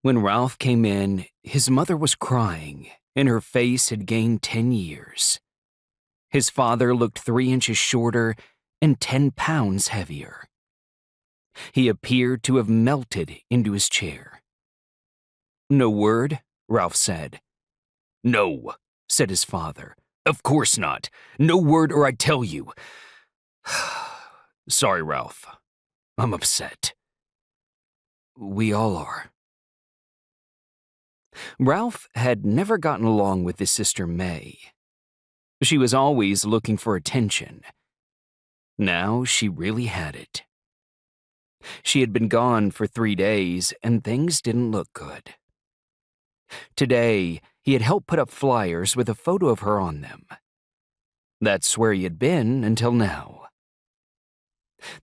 When Ralph came in, his mother was crying, and her face had gained 10 years. His father looked 3 inches shorter and 10 pounds heavier. He appeared to have melted into his chair. "No word?" Ralph said. "No," said his father. "Of course not. No word or I'd tell you." "Sorry, Ralph. I'm upset." "We all are." Ralph had never gotten along with his sister May. She was always looking for attention. Now she really had it. She had been gone for 3 days, and things didn't look good. Today, he had helped put up flyers with a photo of her on them. That's where he had been until now.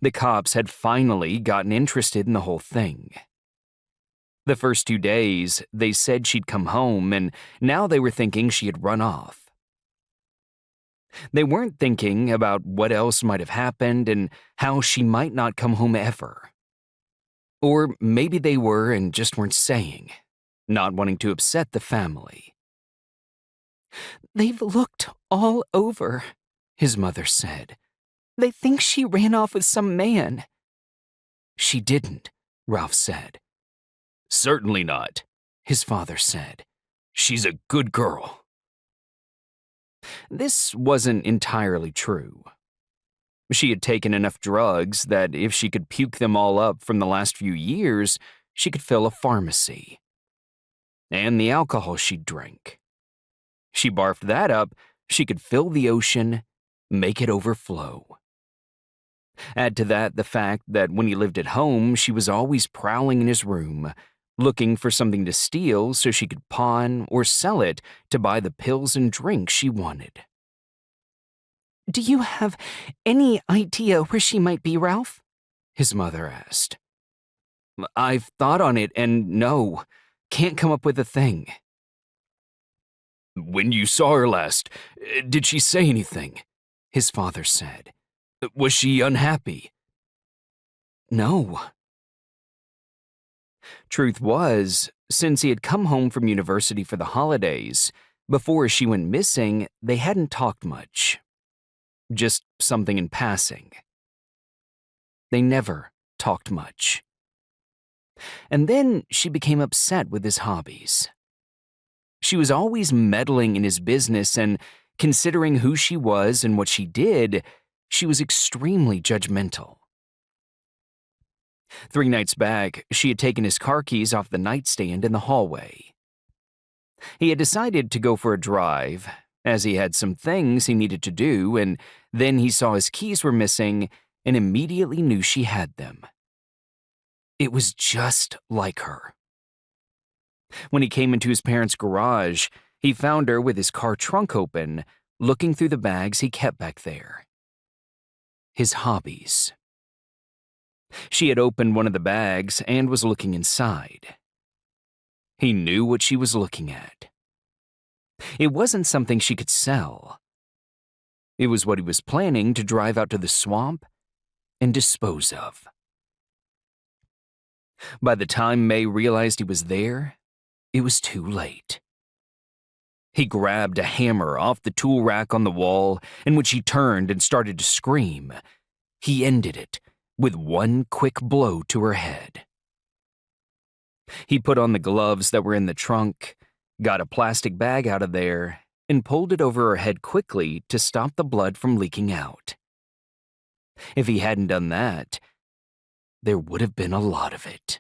The cops had finally gotten interested in the whole thing. The first 2 days, they said she'd come home, and now they were thinking she had run off. They weren't thinking about what else might have happened and how she might not come home ever. Or maybe they were and just weren't saying, not wanting to upset the family. "They've looked all over," his mother said. "They think she ran off with some man." "She didn't," Ralph said. "Certainly not," his father said. "She's a good girl." This wasn't entirely true. She had taken enough drugs that if she could puke them all up from the last few years, she could fill a pharmacy. And the alcohol she'd drink. She barfed that up, she could fill the ocean, make it overflow. Add to that the fact that when he lived at home, she was always prowling in his room, looking for something to steal so she could pawn or sell it to buy the pills and drinks she wanted. "Do you have any idea where she might be, Ralph?" his mother asked. "I've thought on it, and no, can't come up with a thing." "When you saw her last, did she say anything?" his father said. "Was she unhappy?" "No." Truth was, since he had come home from university for the holidays, before she went missing, they hadn't talked much. Just something in passing. They never talked much. And then she became upset with his hobbies. She was always meddling in his business, and considering who she was and what she did, she was extremely judgmental. 3 nights back, she had taken his car keys off the nightstand in the hallway. He had decided to go for a drive, as he had some things he needed to do, and then he saw his keys were missing and immediately knew she had them. It was just like her. When he came into his parents' garage, he found her with his car trunk open, looking through the bags he kept back there. His hobbies. She had opened one of the bags and was looking inside. He knew what she was looking at. It wasn't something she could sell. It was what he was planning to drive out to the swamp and dispose of. By the time May realized he was there, it was too late. He grabbed a hammer off the tool rack on the wall, and when she turned and started to scream, he ended it with one quick blow to her head. He put on the gloves that were in the trunk, got a plastic bag out of there, and pulled it over her head quickly to stop the blood from leaking out. If he hadn't done that, there would have been a lot of it.